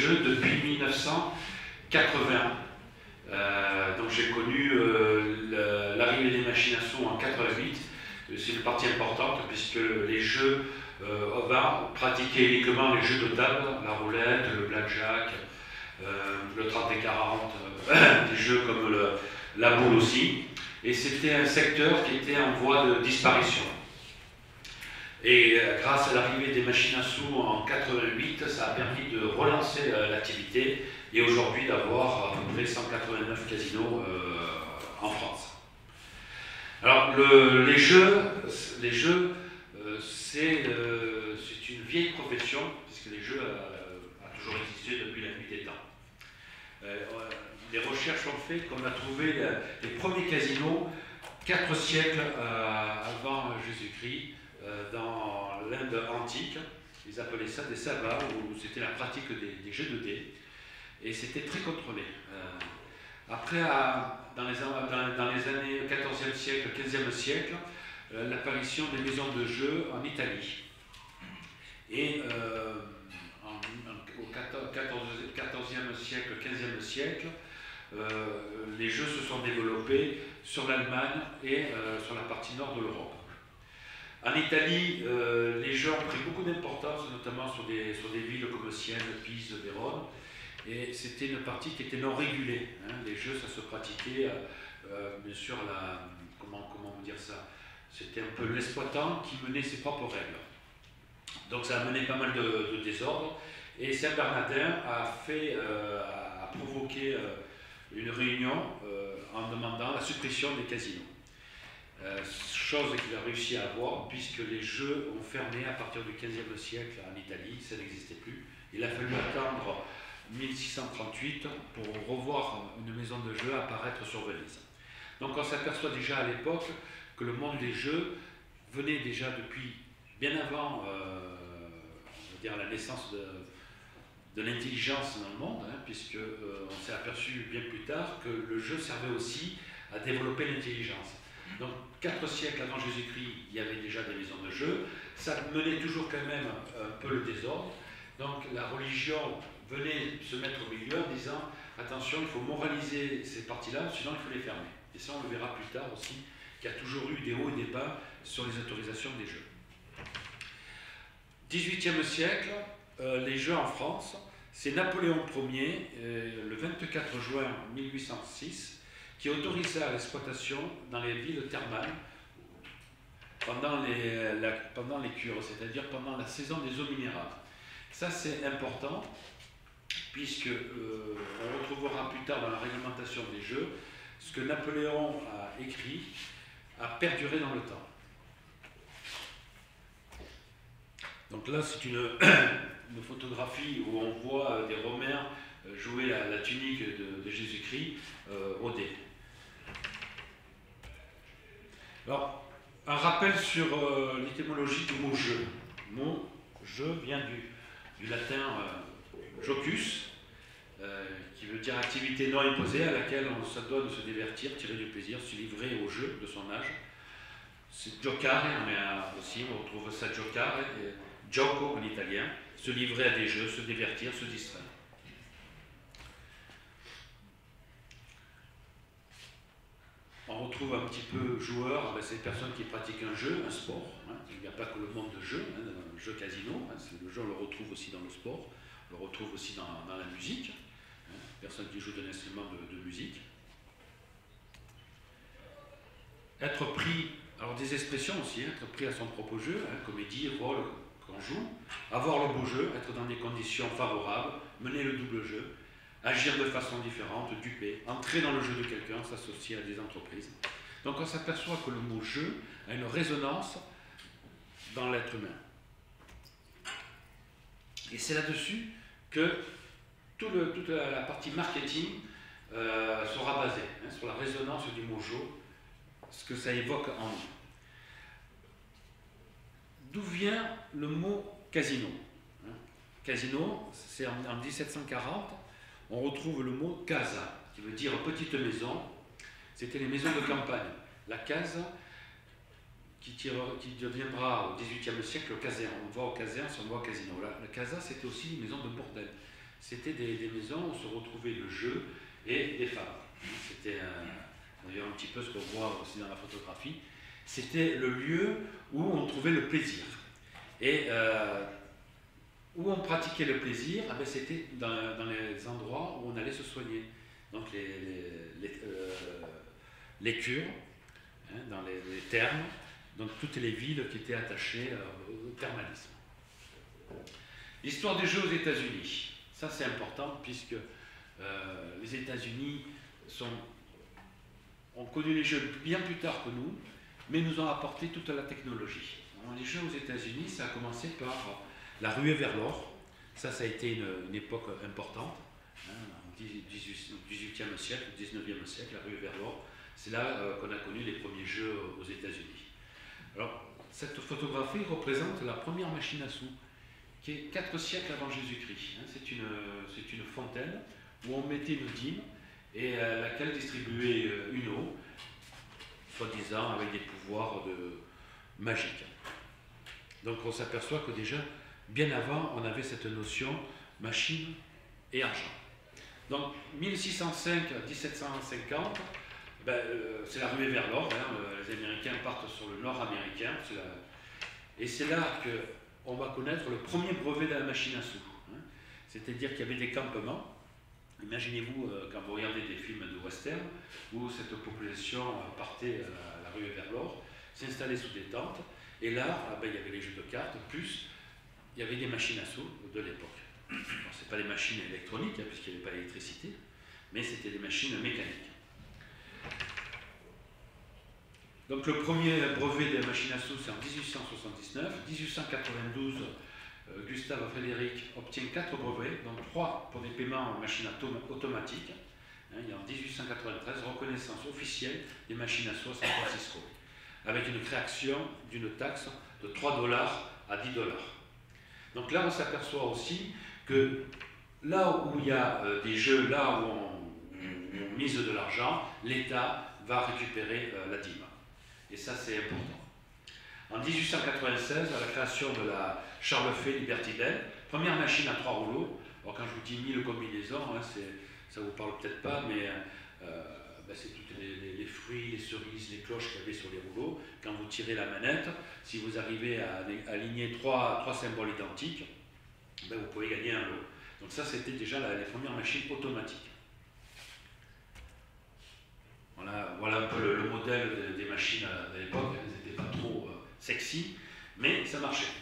jeux depuis 1981. Donc j'ai connu l'arrivée des machines à sous en 88. C'est une partie importante puisque les jeux pratiquaient uniquement les jeux de table, la roulette, le blackjack, le 30 et 40, des jeux comme la boule aussi. Et c'était un secteur qui était en voie de disparition. Et grâce à l'arrivée des machines à sous en 88, ça a permis de relancer l'activité et aujourd'hui d'avoir à peu près 189 casinos en France. Alors les jeux c'est une vieille profession, puisque les jeux ont toujours existé depuis la nuit des temps. Les recherches ont fait qu'on a trouvé les premiers casinos 4 siècles avant Jésus-Christ dans l'Inde antique. Ils appelaient ça des sabbats, où c'était la pratique des jeux de dés, et c'était très contrôlé. Après, dans les années 14e siècle, 15e siècle, l'apparition des maisons de jeux en Italie. Et au 14e siècle, 15e siècle, les jeux se sont développés sur l'Allemagne et sur la partie nord de l'Europe. En Italie, les jeux ont pris beaucoup d'importance, notamment sur des villes comme Sienne, Pise, Vérone, et c'était une partie qui était non régulée. Les jeux, ça se pratiquait, bien sûr, comment vous dire ça, c'était un peu l'exploitant qui menait ses propres règles. Donc ça a mené pas mal de désordre, et Saint-Bernardin a provoqué une réunion en demandant la suppression des casinos. Chose qu'il a réussi à avoir, puisque les jeux ont fermé à partir du XVe siècle en Italie, ça n'existait plus. Il a fallu attendre 1638 pour revoir une maison de jeux apparaître sur Venise. Donc on s'aperçoit déjà à l'époque que le monde des jeux venait déjà depuis bien avant on va dire la naissance de l'intelligence dans le monde, puisque on s'est aperçu bien plus tard que le jeu servait aussi à développer l'intelligence. Donc 4 siècles avant Jésus-Christ, il y avait déjà des maisons de jeux, ça menait toujours quand même un peu le désordre. Donc la religion venait se mettre au milieu en disant attention, il faut moraliser ces parties-là, sinon il faut les fermer. Et ça, on le verra plus tard aussi, qu'il y a toujours eu des hauts et des bas sur les autorisations des jeux. 18e siècle, les jeux en France, c'est Napoléon Ier, le 24 juin 1806, qui autorisa l'exploitation dans les villes thermales pendant les cures, c'est-à-dire pendant la saison des eaux minérales. Ça, c'est important, puisque on retrouvera plus tard dans la réglementation des jeux, ce que Napoléon a écrit a perduré dans le temps. Donc là, c'est une photographie où on voit des Romains jouer la tunique de Jésus-Christ au dé. Alors, un rappel sur l'étymologie du mot jeu. Le mot jeu vient du latin jocus, qui veut dire activité non imposée à laquelle on se doit de se divertir, tirer du plaisir, se livrer au jeu de son âge. C'est giocare, mais aussi on retrouve ça giocare, gioco en italien, se livrer à des jeux, se divertir, se distraire. On retrouve un petit peu joueur, c'est les personnes qui pratiquent un jeu, un sport. Il n'y a pas que le monde de jeu, le jeu casino, le jeu on le retrouve aussi dans le sport, on le retrouve aussi dans la musique, personnes qui jouent d'un instrument de musique. Être pris, alors des expressions aussi, être pris à son propre jeu, comédie, rôle qu'on joue, avoir le beau jeu, être dans des conditions favorables, mener le double jeu, agir de façon différente, duper, entrer dans le jeu de quelqu'un, s'associer à des entreprises. Donc on s'aperçoit que le mot jeu a une résonance dans l'être humain. Et c'est là-dessus que toute la partie marketing sera basée, sur la résonance du mot jeu, ce que ça évoque en nous. D'où vient le mot casino? Casino, c'est en 1740, on retrouve le mot casa, qui veut dire petite maison. C'était les maisons de campagne. La casa, qui deviendra au XVIIIe siècle le caserne. On va au caserne, on va au casino. La casa, c'était aussi une maison de bordel. c'était des maisons où se retrouvaient le jeu et des femmes. C'était d'ailleurs un petit peu ce qu'on voit aussi dans la photographie. C'était le lieu où on trouvait le plaisir. Et où on pratiquait le plaisir, c'était dans les endroits où on allait se soigner. Donc les cures, hein, dans les thermes, donc toutes les villes qui étaient attachées au thermalisme. L'histoire des jeux aux États-Unis, ça c'est important puisque les États-Unis ont connu les jeux bien plus tard que nous, mais nous ont apporté toute la technologie. Alors, les jeux aux États-Unis, ça a commencé par la ruée vers l'or. Ça a été une époque importante, hein, au XVIIIe siècle, au XIXe siècle, la ruée vers l'or. C'est là qu'on a connu les premiers jeux aux États-Unis. Alors, cette photographie représente la première machine à sous, qui est 4 siècles avant Jésus-Christ. Hein. C'est une fontaine où on mettait une dîme et à laquelle distribuait une eau, soi-disant avec des pouvoirs magiques. Donc on s'aperçoit que déjà, bien avant, on avait cette notion machine et argent. Donc 1605 à 1750, c'est la ruée vers l'or. Hein, les Américains partent sur le nord américain. Et c'est là qu'on va connaître le premier brevet de la machine à sous. Hein. C'est-à-dire qu'il y avait des campements. Imaginez-vous quand vous regardez des films de western où cette population partait à la ruée vers l'or, s'installait sous des tentes. Et là, il y avait les jeux de cartes, plus il y avait des machines à sous de l'époque. Ce n'est pas des machines électroniques, hein, puisqu'il n'y avait pas d'électricité, mais c'était des machines mécaniques. Donc le premier brevet des machines à sous, c'est en 1879. 1892, Gustave Frédéric obtient 4 brevets, donc 3 pour des paiements en machines automatiques. Hein, et en 1893, reconnaissance officielle des machines à sous à San Francisco, avec une création d'une taxe de 3 $ à 10 $. Donc là, on s'aperçoit aussi que là où il y a des jeux, là où on mise de l'argent, l'État va récupérer la dîme. Et ça, c'est important. En 1896, à la création de la Charles Fay Liberty Bell, première machine à 3 rouleaux. Alors quand je vous dis 1000 combinaisons, hein, ça ne vous parle peut-être pas, mais c'est toutes les fruits, les cerises, les cloches qu'il y avait sur les rouleaux. Quand vous tirez la manette, si vous arrivez à aligner 3 symboles identiques, vous pouvez gagner un lot. Donc ça, c'était déjà les premières machines automatiques. Voilà un peu le modèle des machines de l'époque. Elles n'étaient pas trop sexy, mais ça marchait.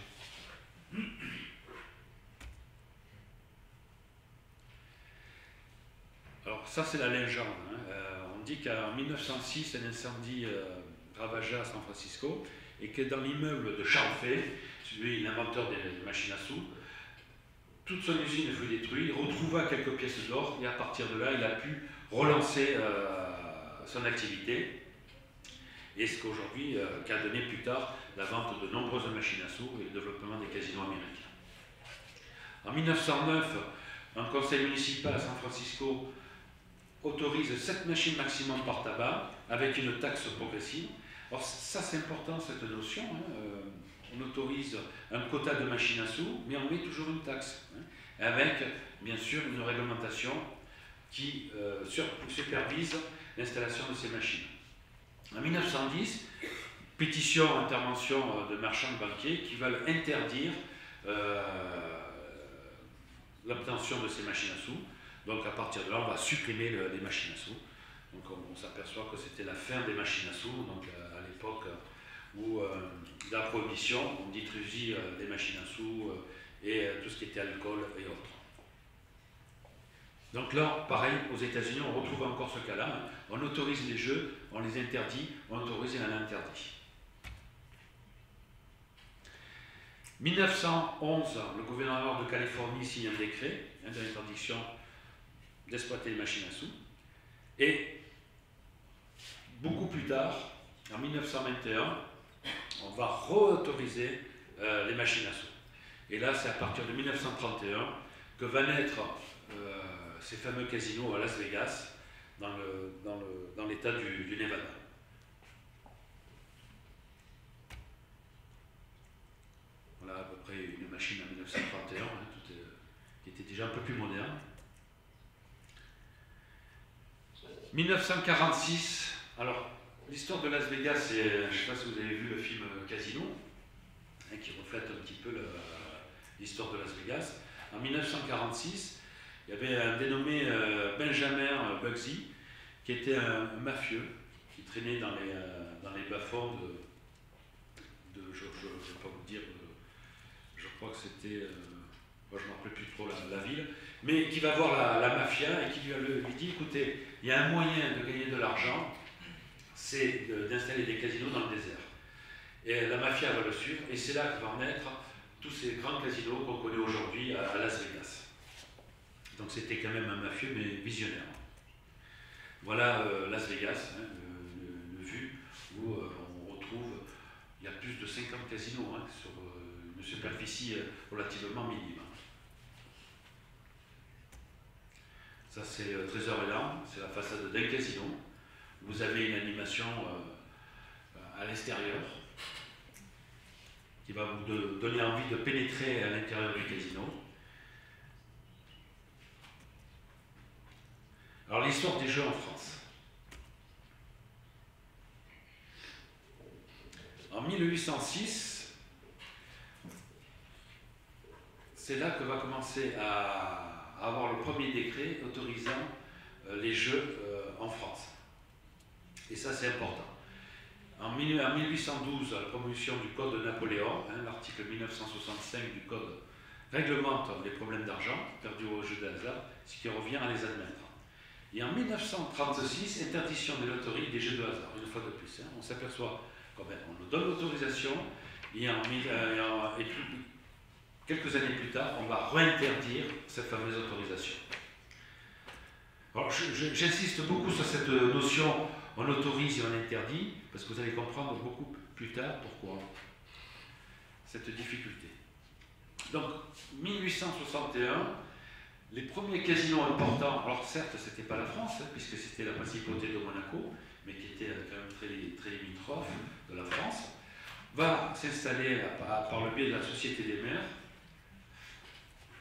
Alors ça, c'est la légende. Hein. On dit qu'en 1906, un incendie ravagea San Francisco et que dans l'immeuble de Charles Fay, l'inventeur des machines à sous, toute son usine fut détruite, il retrouva quelques pièces d'or et à partir de là, il a pu relancer son activité, et ce qu'aujourd'hui, qu'a donné plus tard la vente de nombreuses machines à sous et le développement des casinos américains. En 1909, un conseil municipal à San Francisco autorise 7 machines maximum par tabac avec une taxe progressive. Alors ça, c'est important, cette notion. Hein. On autorise un quota de machines à sous, mais on met toujours une taxe, hein, avec bien sûr une réglementation qui supervise l'installation de ces machines. En 1910, pétition, intervention de marchands de banquiers qui veulent interdire l'obtention de ces machines à sous. Donc à partir de là, on va supprimer les machines à sous. Donc on s'aperçoit que c'était la fin des machines à sous, donc à l'époque où de la prohibition, on détruisit des machines à sous et tout ce qui était alcool et autres. Donc là, pareil, aux États-Unis, on retrouve encore ce cas-là. Hein. On autorise les jeux, on les interdit, on autorise et on interdit. 1911, le gouverneur de Californie signe un décret d'interdiction d'exploiter les machines à sous. Et beaucoup plus tard, en 1921, on va réautoriser les machines à sous. Et là, c'est à partir de 1931 que va naître ces fameux casinos à Las Vegas, dans l'état du Nevada. Voilà à peu près une machine en 1931, hein, qui était déjà un peu plus moderne. 1946, alors l'histoire de Las Vegas, je ne sais pas si vous avez vu le film Casino, hein, qui reflète un petit peu l'histoire de Las Vegas. En 1946, il y avait un dénommé Benjamin Bugsy, qui était un mafieux, qui traînait dans les bas-fonds je ne vais pas vous dire, je crois que c'était, moi je ne me rappelle plus trop la ville, mais qui va voir la mafia et qui lui dit, écoutez, il y a un moyen de gagner de l'argent, c'est d'installer des casinos dans le désert. Et la mafia va le suivre, et c'est là que vont naître tous ces grands casinos qu'on connaît aujourd'hui à Las Vegas. Donc c'était quand même un mafieux, mais visionnaire. Voilà Las Vegas, hein, le vu, où on retrouve, il y a plus de 50 casinos hein, sur une superficie relativement minime. Ça c'est Trésor-et-Larmes, c'est la façade d'un casino. Vous avez une animation à l'extérieur qui va vous donner envie de pénétrer à l'intérieur du casino. Alors l'histoire des jeux en France. En 1806, c'est là que va commencer à avoir le premier décret autorisant les jeux en France. Et ça c'est important. En 1812, la promulgation du Code de Napoléon, hein, l'article 1965 du Code réglemente les problèmes d'argent perdus aux jeux de hasard, ce qui revient à les admettre. Et en 1936, interdiction des loteries des jeux de hasard, une fois de plus. Hein, on s'aperçoit qu'on nous donne l'autorisation et, quelques années plus tard, on va réinterdire cette fameuse autorisation. Alors, j'insiste beaucoup sur cette notion on autorise et on interdit, parce que vous allez comprendre beaucoup plus tard pourquoi cette difficulté. Donc, 1861, les premiers casinos importants, alors certes, ce n'était pas la France, hein, puisque c'était la principauté de Monaco, mais qui était quand même très limitrophe de la France, va s'installer par le biais de la Société des maires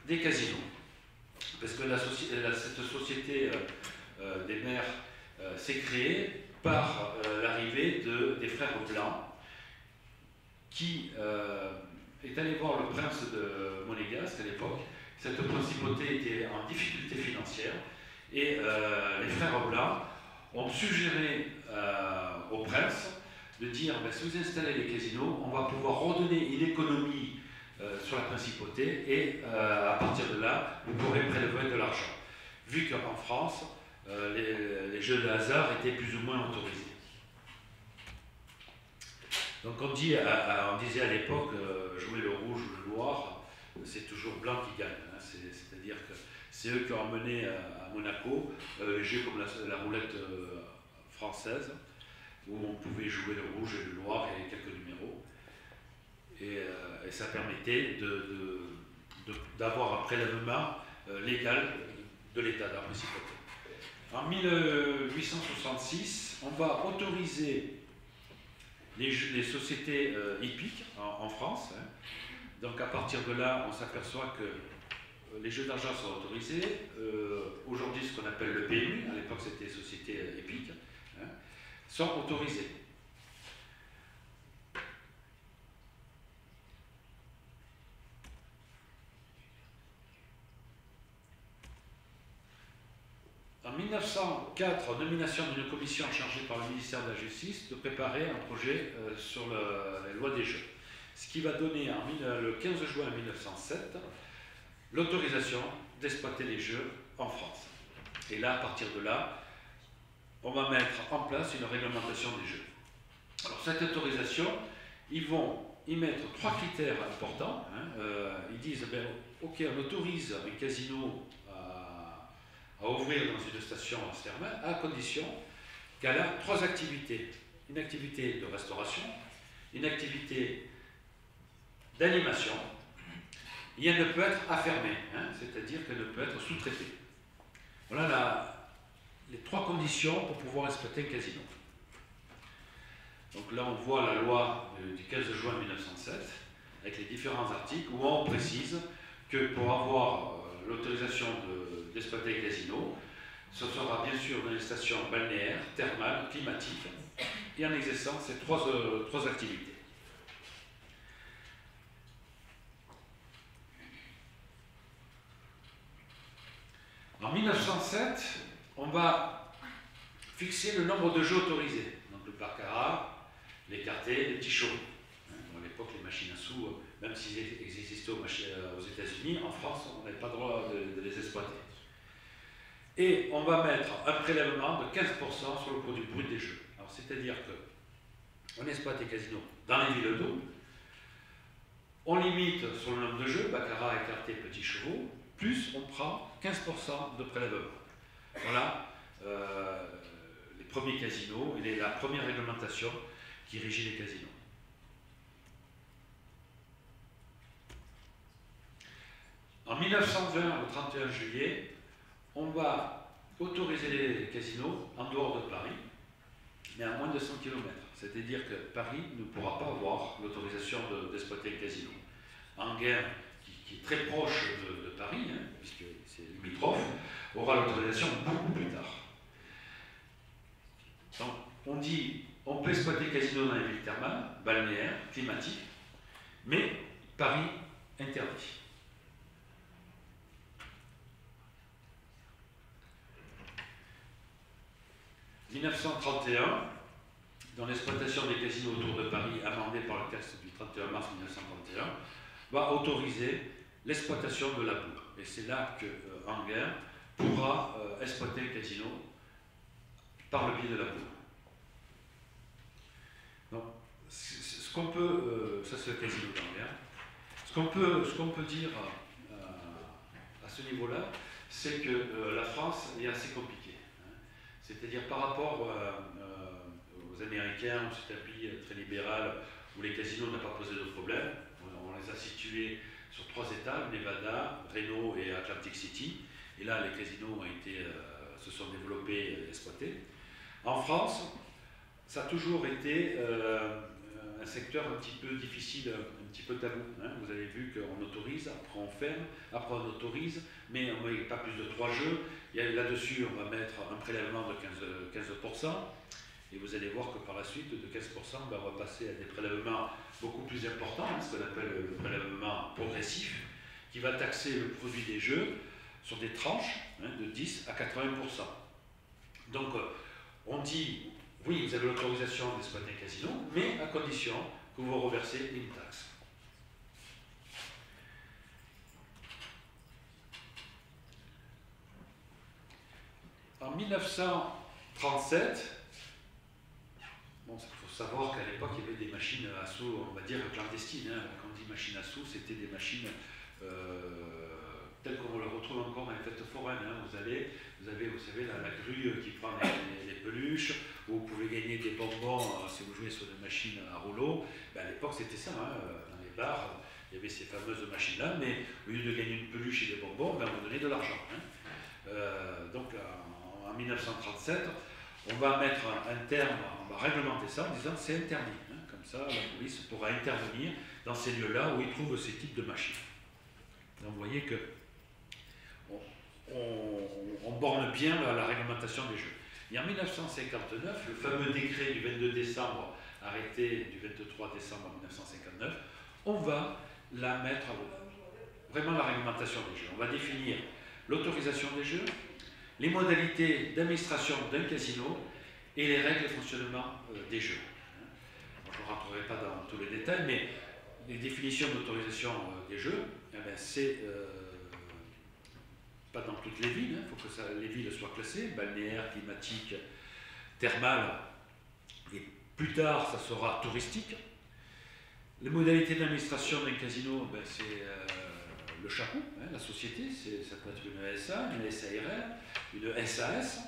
des casinos. Parce que cette société des maires s'est créée par l'arrivée des frères Blancs, qui est allé voir le prince de Monégasque à l'époque. Cette principauté était en difficulté financière et les frères Blancs ont suggéré au prince de dire si vous installez les casinos, on va pouvoir redonner une économie sur la principauté et à partir de là, vous pourrez prélever de l'argent. Vu qu'en France, les jeux de hasard étaient plus ou moins autorisés. Donc on disait à l'époque, jouer le rouge ou le noir, c'est toujours blanc qui gagne. Hein. C'est-à-dire que c'est eux qui ont emmené à Monaco les jeux comme la roulette française, où on pouvait jouer le rouge et le noir et quelques numéros. Et ça permettait d'avoir un prélèvement légal de l'État, de la principauté. En 1866, on va autoriser les sociétés hippiques en France. Hein. Donc à partir de là, on s'aperçoit que les jeux d'argent sont autorisés. Aujourd'hui, ce qu'on appelle le PMU, à l'époque c'était les sociétés hippiques, hein, sont autorisés. En 1904, nomination d'une commission chargée par le ministère de la Justice de préparer un projet sur la loi des jeux. Ce qui va donner le 15 juin 1907 l'autorisation d'exploiter les jeux en France. Et là, à partir de là, on va mettre en place une réglementation des jeux. Alors cette autorisation, ils vont y mettre 3 critères importants. Hein. Ils disent, ok, on autorise un casino à ouvrir dans une station thermale, à condition qu'elle a 3 activités. Une activité de restauration, une activité d'animation, et elle ne peut être affermée, hein, c'est-à-dire qu'elle ne peut être sous-traitée. Voilà les 3 conditions pour pouvoir exploiter un casino. Donc là, on voit la loi du 15 juin 1907, avec les différents articles, où on précise que pour avoir l'autorisation d'exploiter les casinos. Ce sera bien sûr dans les stations balnéaires, thermales, climatiques, et en exerçant ces trois activités. En 1907, on va fixer le nombre de jeux autorisés. Donc le baccarat, l'écarté, les petits chevaux. À l'époque, les machines à sous, même s'ils existaient aux États-Unis, en France, on n'avait pas le droit de les exploiter. Et on va mettre un prélèvement de 15% sur le produit brut des jeux. Alors, c'est-à-dire qu'on exploite les casinos dans les villes d'eau, on limite sur le nombre de jeux, baccarat, écarté, petits chevaux, plus on prend 15% de prélèvement. Voilà les premiers casinos et la première réglementation qui régit les casinos. En 1920, au 31 juillet, on va autoriser les casinos en dehors de Paris, mais à moins de 100 km. C'est-à-dire que Paris ne pourra pas avoir l'autorisation d'exploiter le casino. Enghien, qui est très proche de Paris, puisque c'est limitrophe, aura l'autorisation beaucoup plus tard. Donc, on dit, on peut exploiter le casino dans les villes thermales, balnéaires, climatiques, mais Paris interdit. En 1931, dans l'exploitation des casinos autour de Paris, amendé par le texte du 31 mars 1931, va autoriser l'exploitation de la boue. Et c'est là que Enghien pourra exploiter le casino par le biais de la boue. Donc, ce qu'on peut, ça c'est le casino d'Enghien, ce qu'on peut dire à ce niveau-là, c'est que la France est assez compliquée. C'est-à-dire par rapport aux Américains, où c'est un pays très libéral, où les casinos n'ont pas posé de problème. On les a situés sur 3 États, Nevada, Reno et Atlantic City. Et là, les casinos se sont développés et exploités. En France, ça a toujours été un secteur un petit peu difficile, un petit peu tabou. Vous avez vu qu'on autorise, après on ferme, après on autorise, mais on ne met pas plus de 3 jeux. Là-dessus, on va mettre un prélèvement de 15%, et vous allez voir que par la suite, de 15%, on va passer à des prélèvements beaucoup plus importants, ce qu'on appelle le prélèvement progressif, qui va taxer le produit des jeux sur des tranches de 10 à 80%. Donc, on dit, oui, vous avez l'autorisation d'exploiter un casino, mais à condition que vous reversez une taxe. En 1937, bon, il faut savoir qu'à l'époque, il y avait des machines à sous, on va dire, clandestines. Quand on dit machines à sous, c'était des machines telles qu'on le retrouve encore dans les fêtes foraines. Vous avez, vous savez, la grue qui prend les peluches, où vous pouvez gagner des bonbons si vous jouez sur des machines à rouleau. À l'époque, c'était ça. Dans les bars, il y avait ces fameuses machines-là, mais au lieu de gagner une peluche et des bonbons, on vous donnait de l'argent. Donc, en 1937, on va mettre un terme, on va réglementer ça en disant c'est interdit. Comme ça, la police pourra intervenir dans ces lieux-là où ils trouvent ces types de machines. Donc, vous voyez que on borne bien la réglementation des jeux. Et en 1959, le fameux décret du 22 décembre, arrêté du 23 décembre 1959, on va la mettre, vraiment la réglementation des jeux. On va définir l'autorisation des jeux, les modalités d'administration d'un casino et les règles de fonctionnement des jeux. Je ne rentrerai pas dans tous les détails, mais les définitions d'autorisation des jeux, c'est pas dans toutes les villes, il faut que les villes soient classées, balnéaires, climatiques, thermales, et plus tard ça sera touristique. Les modalités d'administration d'un casino, c'est le chapeau, la société, ça peut être une SA, une SARL, une SAS.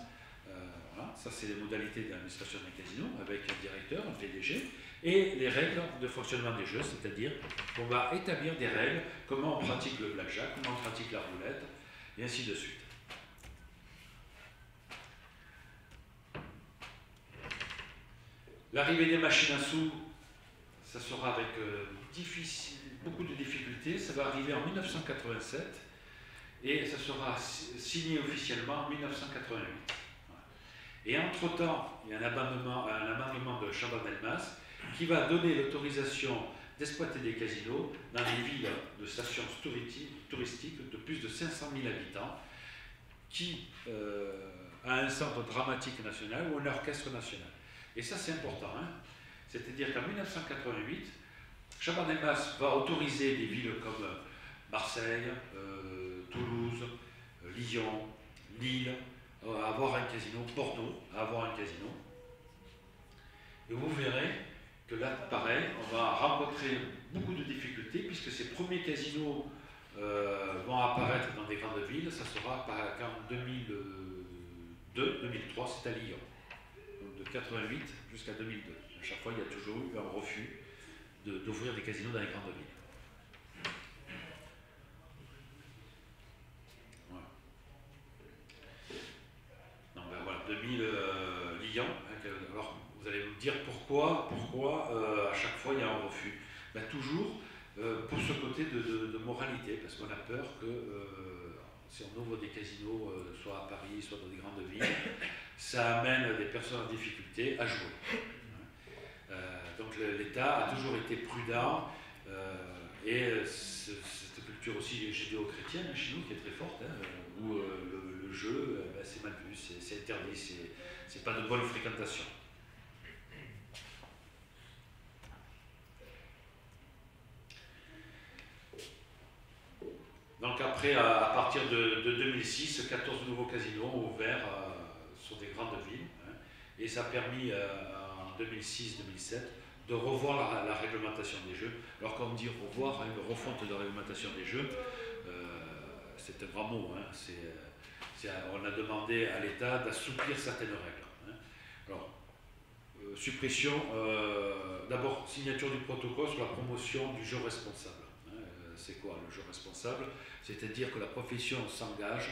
Voilà, ça c'est les modalités d'administration d'un casino avec un directeur, un PDG, et les règles de fonctionnement des jeux, c'est-à-dire qu'on va établir des règles, comment on pratique le blackjack, comment on pratique la roulette, et ainsi de suite. L'arrivée des machines à sous, ça sera avec beaucoup de difficultés, ça va arriver en 1987, et ça sera signé officiellement en 1988. Voilà. Et entre-temps, il y a un amendement de Chaban-Delmas qui va donner l'autorisation d'exploiter des casinos dans des villes de stations touristiques de plus de 500 000 habitants qui a un centre dramatique national ou un orchestre national. Et ça, c'est important. Hein. C'est-à-dire qu'en 1988, Chaban-Delmas va autoriser des villes comme Marseille, Toulouse, Lyon, Lille, à avoir un casino, Bordeaux, à avoir un casino. Et vous verrez que là, pareil, on va rencontrer beaucoup de difficultés puisque ces premiers casinos vont apparaître dans des grandes villes. Ça sera en 2002, 2003, c'est à Lyon. Donc de 88 jusqu'à 2002. À chaque fois, il y a toujours eu un refus d'ouvrir des casinos dans les grandes villes. Voilà. Donc ben voilà, 2000 Lyon. Alors, vous allez me dire pourquoi à chaque fois il y a un refus. Ben, toujours pour ce côté de moralité, parce qu'on a peur que si on ouvre des casinos, soit à Paris, soit dans des grandes villes, ça amène des personnes en difficulté à jouer. Donc l'État a toujours été prudent et cette culture aussi judéo-chrétienne chez nous qui est très forte, où le jeu c'est mal vu, c'est interdit, c'est pas de bonne fréquentation. Donc après, à partir de 2006, 14 nouveaux casinos ont ouvert sur des grandes villes, hein, et ça a permis en 2006-2007 de revoir la réglementation des jeux. Alors quand on dit revoir, une refonte de réglementation des jeux, c'est un grand mot, hein, on a demandé à l'État d'assouplir certaines règles. Hein. Alors, suppression, d'abord signature du protocole sur la promotion du jeu responsable. C'est quoi le jeu responsable? C'est-à-dire que la profession s'engage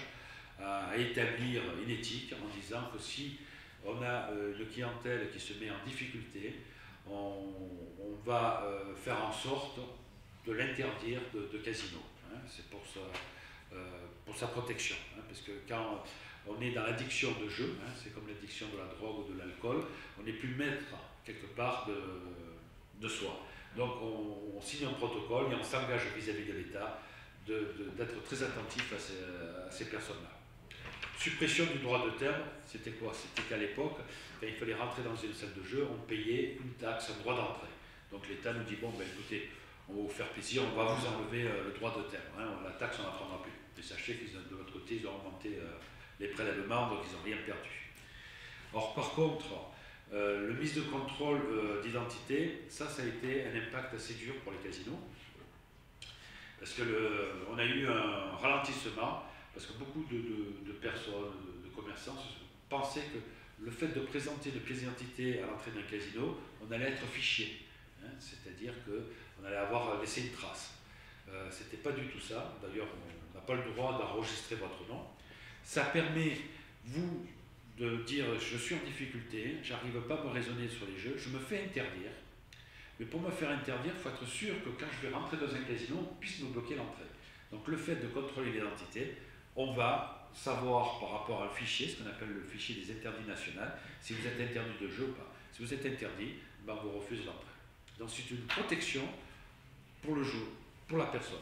à établir une éthique en disant que si on a une clientèle qui se met en difficulté, on va faire en sorte de l'interdire de casino. Hein. C'est pour sa protection. Hein, parce que quand on est dans l'addiction de jeu, hein, c'est comme l'addiction de la drogue ou de l'alcool, on n'est plus maître quelque part de soi. Donc on signe un protocole et on s'engage vis-à-vis de l'État d'être très attentif à ces personnes-là. Suppression du droit de terme, c'était quoi? C'était qu'à l'époque, quand il fallait rentrer dans une salle de jeu, on payait une taxe, un droit d'entrée. Donc l'État nous dit, bon, ben, écoutez, on va vous faire plaisir, on va vous enlever le droit de terme. Hein, la taxe, on n'en prendra plus. Et sachez qu'ils de l'autre côté, ils ont augmenté les prélèvements, donc ils n'ont rien perdu. Or, par contre, le mise de contrôle d'identité, ça a été un impact assez dur pour les casinos. Parce qu'on a eu un ralentissement, parce que beaucoup de personnes, de commerçants, pensaient que le fait de présenter une pièce d'identité à l'entrée d'un casino, on allait être fiché. Hein, c'est-à-dire qu'on allait avoir laissé une trace. C'était pas du tout ça. D'ailleurs, on n'a pas le droit d'enregistrer votre nom. Ça permet, vous, de dire je suis en difficulté, j'arrive pas à me raisonner sur les jeux, je me fais interdire. Mais pour me faire interdire, il faut être sûr que quand je vais rentrer dans un casino, on puisse me bloquer l'entrée. Donc le fait de contrôler l'identité, on va savoir par rapport à un fichier, ce qu'on appelle le fichier des interdits nationaux, si vous êtes interdit de jeu ou pas. Si vous êtes interdit, ben on vous refuse l'entrée. Donc c'est une protection pour le jeu, pour la personne.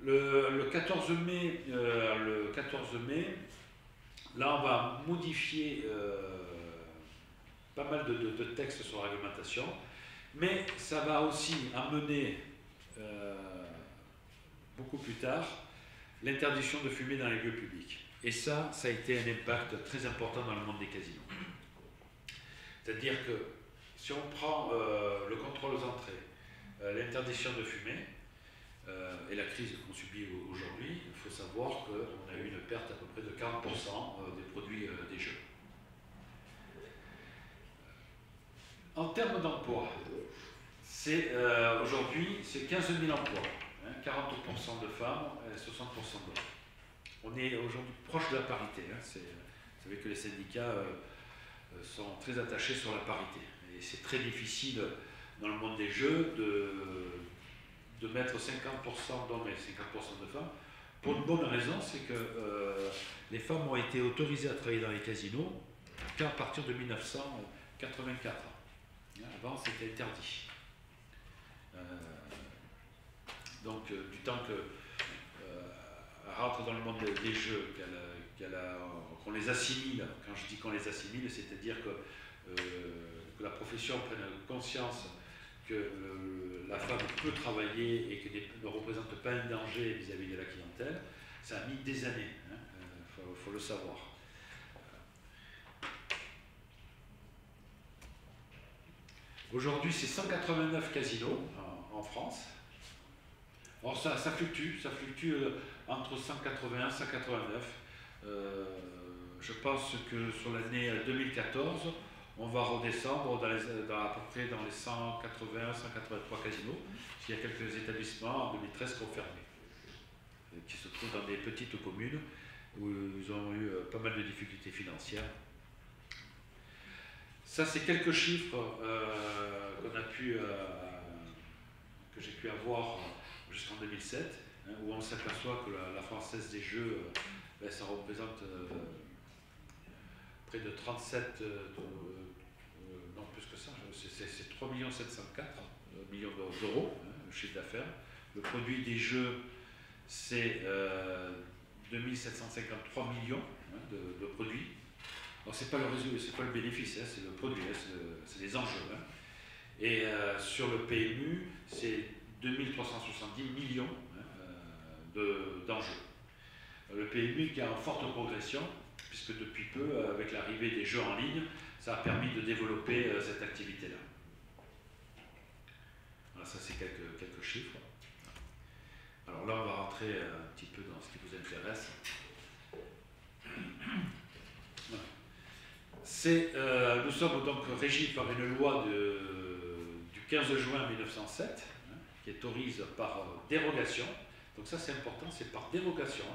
Le 14 mai, là on va modifier pas mal de textes sur la réglementation, mais ça va aussi amener beaucoup plus tard l'interdiction de fumer dans les lieux publics. Et ça a été un impact très important dans le monde des casinos. C'est-à-dire que si on prend le contrôle aux entrées, l'interdiction de fumer, et la crise qu'on subit aujourd'hui, il faut savoir qu'on a eu une perte à peu près de 40% des produits des jeux. En termes d'emploi, aujourd'hui, c'est 15 000 emplois, hein, 40% de femmes et 60% d'hommes. On est aujourd'hui proche de la parité. Hein, vous savez que les syndicats sont très attachés sur la parité. Et c'est très difficile dans le monde des jeux de mettre 50% d'hommes et 50% de femmes Pour une bonne raison, c'est que les femmes ont été autorisées à travailler dans les casinos qu'à partir de 1984. Avant, c'était interdit. Donc, du temps qu'elle rentre dans le monde des jeux, qu'on les assimile, quand je dis qu'on les assimile, c'est-à-dire que la profession prenne conscience que la femme peut travailler et que ne représente pas un danger vis-à-vis de la clientèle, ça a mis des années, faut le savoir. Aujourd'hui, c'est 189 casinos en France. Alors ça fluctue entre 180 et 189. Je pense que sur l'année 2014, on va redescendre à peu près dans les 180, 183 casinos, parce qu'il y a quelques établissements en 2013 qui ont fermé, qui se trouvent dans des petites communes où ils ont eu pas mal de difficultés financières. Ça, c'est quelques chiffres que j'ai pu avoir jusqu'en 2007, où on s'aperçoit que la Française des Jeux, ça représente près de 37, non plus que ça, c'est 3 704 millions d'euros, le chiffre d'affaires. Le produit des jeux, c'est 2753 millions de produits. Alors c'est pas le résultat, c'est pas le bénéfice, c'est le produit, c'est les enjeux. Et sur le PMU, c'est 2370 millions d'enjeux. Le PMU qui est en forte progression, puisque depuis peu, avec l'arrivée des jeux en ligne, ça a permis de développer cette activité-là. Voilà, ça c'est quelques chiffres. Alors là, on va rentrer un petit peu dans ce qui vous intéresse. Nous sommes donc régis par une loi du 15 juin 1907, qui autorise par dérogation. Donc ça c'est important, c'est par dérogation,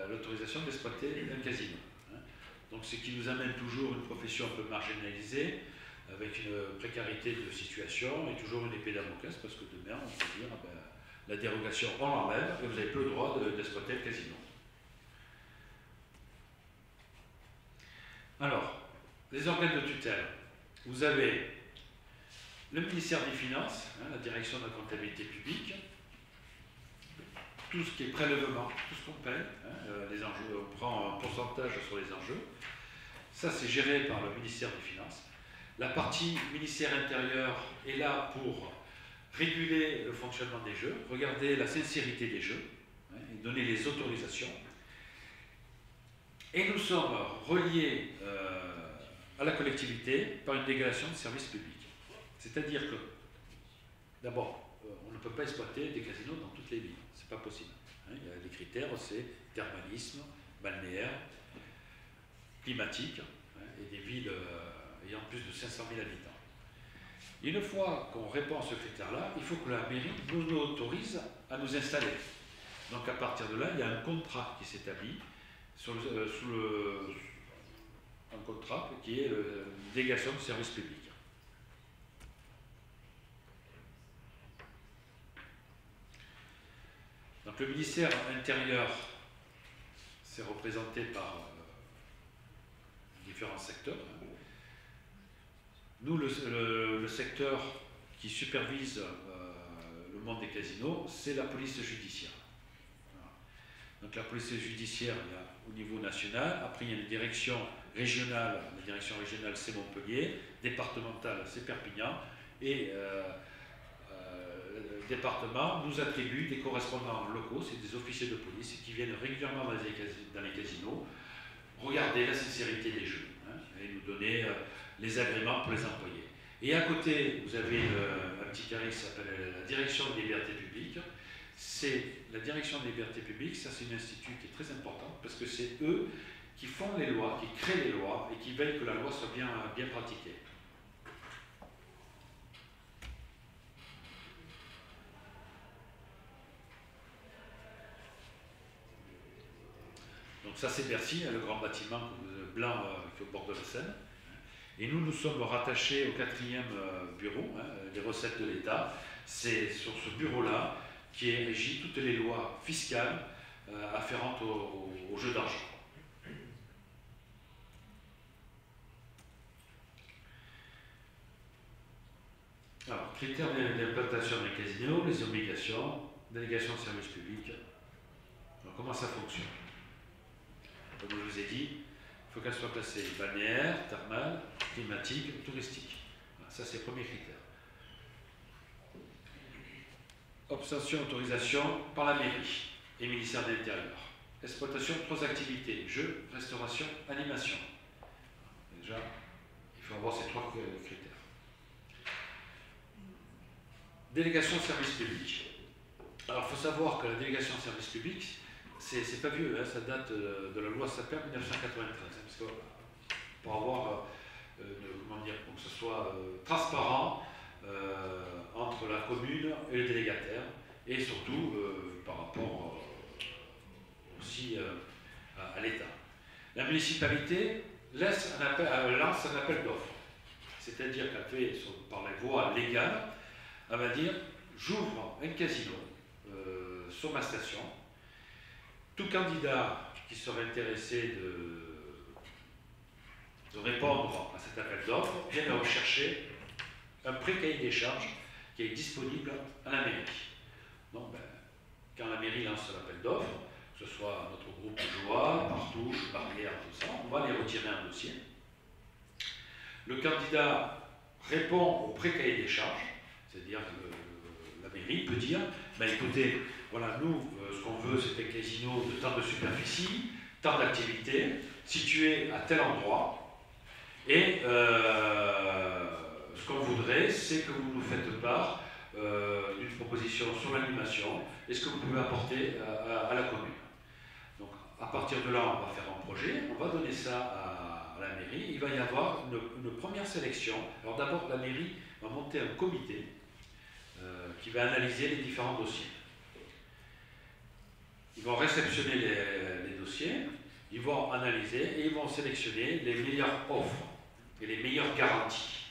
l'autorisation d'exploiter un casino. Donc ce qui nous amène toujours une profession un peu marginalisée, avec une précarité de situation et toujours une épée de Damoclès, parce que demain on peut dire la dérogation on l'enlève et vous n'avez plus le droit d'exploiter le casino. Alors, les organes de tutelle. Vous avez le ministère des Finances, la direction de la comptabilité publique, tout ce qui est prélèvement, tout ce qu'on paye, les enjeux, on prend un pourcentage sur les enjeux. Ça, c'est géré par le ministère des Finances. La partie ministère intérieur est là pour réguler le fonctionnement des jeux, regarder la sincérité des jeux, et donner les autorisations. Et nous sommes reliés à la collectivité par une délégation de service public. C'est-à-dire que, d'abord, on ne peut pas exploiter des casinos dans toutes les villes. C'est pas possible. Il y a des critères, c'est thermalisme, balnéaire, climatique, et des villes ayant plus de 500 000 habitants. Et une fois qu'on répond à ce critère-là, il faut que la mairie nous autorise à nous installer. Donc à partir de là, il y a un contrat qui s'établit un contrat qui est une délégation de service public. Donc le ministère intérieur, c'est représenté par différents secteurs. Nous, le secteur qui supervise le monde des casinos, c'est la police judiciaire. Voilà. Donc la police judiciaire, il y a au niveau national, après il y a une direction régionale, la direction régionale c'est Montpellier, départementale c'est Perpignan, et le département nous attribue des correspondants locaux, c'est des officiers de police qui viennent régulièrement dans les casinos, regarder la sincérité des jeux, et nous donner les agréments pour les employés. Et à côté, vous avez un petit carré qui s'appelle la direction des libertés publiques. C'est la direction des libertés publiques, ça c'est un institut qui est très important, parce que c'est eux qui font les lois, qui créent les lois, et qui veillent que la loi soit bien pratiquée. Donc ça c'est Bercy, le grand bâtiment blanc qui est au bord de la Seine. Et nous sommes rattachés au 4e bureau, les recettes de l'État. C'est sur ce bureau-là qui régit toutes les lois fiscales afférentes aux jeux d'argent. Alors, critères d'implantation des casinos, les obligations, délégation de service public. Alors, comment ça fonctionne? Comme je vous ai dit, il faut qu'elle soit classée balnéaire, thermale, climatique, touristique. Voilà, ça, c'est le premier critère. Obtention, autorisation par la mairie et ministère de l'Intérieur. Exploitation de 3 activités, jeux, restauration, animation. Déjà, il faut avoir ces 3 critères. Délégation de service public. Alors, il faut savoir que la délégation de service public, c'est pas vieux, hein, ça date de la loi Sapin 1993. Hein, parce que pour avoir, comment dire, pour que ce soit transparent entre la commune et le délégataire, et surtout par rapport aussi à l'État. La municipalité lance un appel d'offres, c'est-à-dire qu'elle fait, par la voie légale, elle va dire j'ouvre un casino sur ma station. Tout candidat qui serait intéressé de répondre à cet appel d'offres vient rechercher un pré-cahier des charges qui est disponible à la mairie. Donc, quand la mairie lance l'appel d'offres, que ce soit notre groupe Joie, Partouche, Barrière, tout ça, on va les retirer un dossier. Le candidat répond au pré-cahier des charges, c'est-à-dire que la mairie peut dire, écoutez, voilà, nous, ce qu'on veut, c'est un casino de tant de superficie, tant d'activités, situé à tel endroit, et ce qu'on voudrait, c'est que vous nous faites part d'une proposition sur l'animation et ce que vous pouvez apporter à la commune. Donc, à partir de là, on va faire un projet, on va donner ça à la mairie, il va y avoir une première sélection. Alors d'abord, la mairie va monter un comité qui va analyser les différents dossiers. Ils vont réceptionner les dossiers, ils vont analyser et ils vont sélectionner les meilleures offres et les meilleures garanties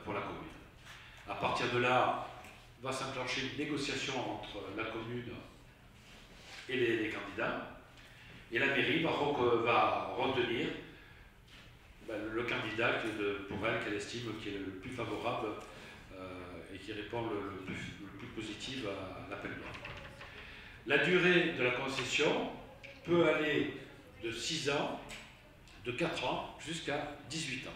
pour la commune. À partir de là, va s'enclencher une négociation entre la commune et les candidats, et la mairie va retenir le candidat pour elle qu'elle estime qui est le plus favorable et qui répond le plus positif à l'appel d'offres. La durée de la concession peut aller de 6 ans, de 4 ans jusqu'à 18 ans.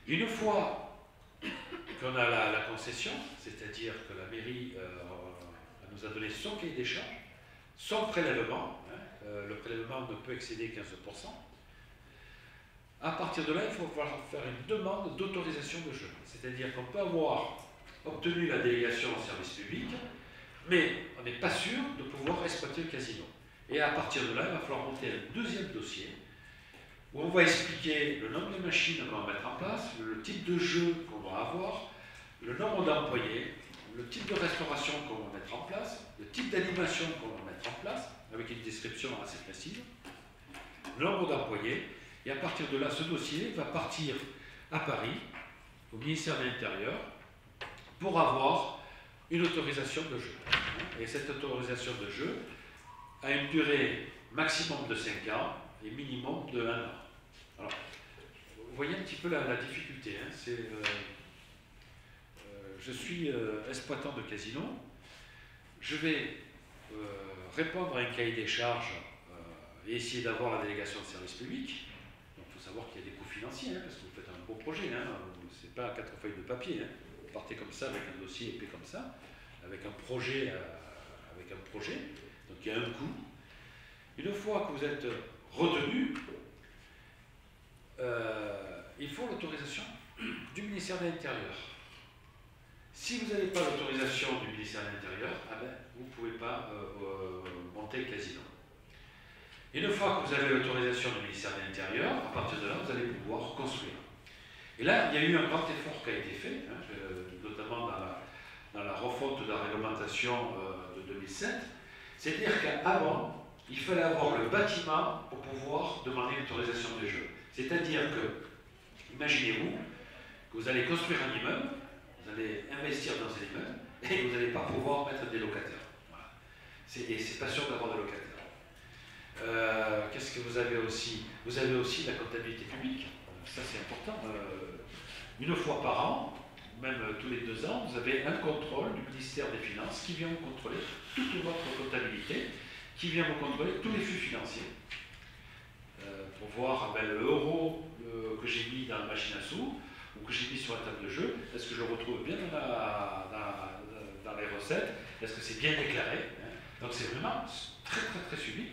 Une fois qu'on a la concession, c'est-à-dire que la mairie nous a donné son cahier des charges, son prélèvement, le prélèvement ne peut excéder 15%, à partir de là, il faut pouvoir faire une demande d'autorisation de jeu. C'est-à-dire qu'on peut avoir obtenu la délégation au service public, mais on n'est pas sûr de pouvoir exploiter le casino. Et à partir de là, il va falloir monter un deuxième dossier où on va expliquer le nombre de machines qu'on va mettre en place, le type de jeu qu'on va avoir, le nombre d'employés, le type de restauration qu'on va mettre en place, le type d'animation qu'on va mettre en place, avec une description assez précise, le nombre d'employés, et à partir de là, ce dossier va partir à Paris, au ministère de l'Intérieur, pour avoir une autorisation de jeu. Et cette autorisation de jeu a une durée maximum de 5 ans et minimum de 1 an. Alors, vous voyez un petit peu la difficulté. Hein, je suis exploitant de casino, je vais répondre à un cahier des charges et essayer d'avoir la délégation de service public. Donc il faut savoir qu'il y a des coûts financiers, hein, parce que vous faites un beau projet, hein, c'est pas 4 feuilles de papier, hein. Vous partez comme ça avec un dossier épais comme ça, avec un projet, donc il y a un coût. Une fois que vous êtes retenu, il faut l'autorisation du ministère de l'Intérieur. Si vous n'avez pas l'autorisation du ministère de l'Intérieur, vous ne pouvez pas monter le casino. Une fois que vous avez l'autorisation du ministère de l'Intérieur, à partir de là, vous allez pouvoir construire. Et là, il y a eu un grand effort qui a été fait, hein, notamment dans la refonte de la réglementation de 2007. C'est-à-dire qu'avant, il fallait avoir le bâtiment pour pouvoir demander l'autorisation des jeux. C'est-à-dire que, imaginez-vous, que vous allez construire un immeuble, Vous allez investir dans un immeuble et vous n'allez pas pouvoir mettre des locataires. Voilà. Et c'est pas sûr d'avoir des locataires. Qu'est-ce que vous avez aussi? Vous avez aussi la comptabilité publique. Ça, c'est important. Une fois par an, même tous les 2 ans, vous avez un contrôle du ministère des Finances qui vient vous contrôler toute votre comptabilité, qui vient vous contrôler tous les flux financiers. Pour voir le euro que j'ai mis dans la machine à sous ou que j'ai mis sur la table de jeu, est-ce que je le retrouve bien dans les recettes, est-ce que c'est bien déclaré, hein. Donc c'est vraiment très très très suivi.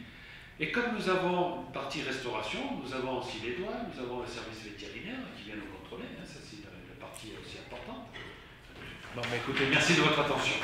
Et comme nous avons une partie restauration, nous avons aussi les douanes, nous avons le service vétérinaire qui vient nous contrôler, hein. Ça c'est une partie aussi importante. Bon, mais écoutez, merci de votre attention.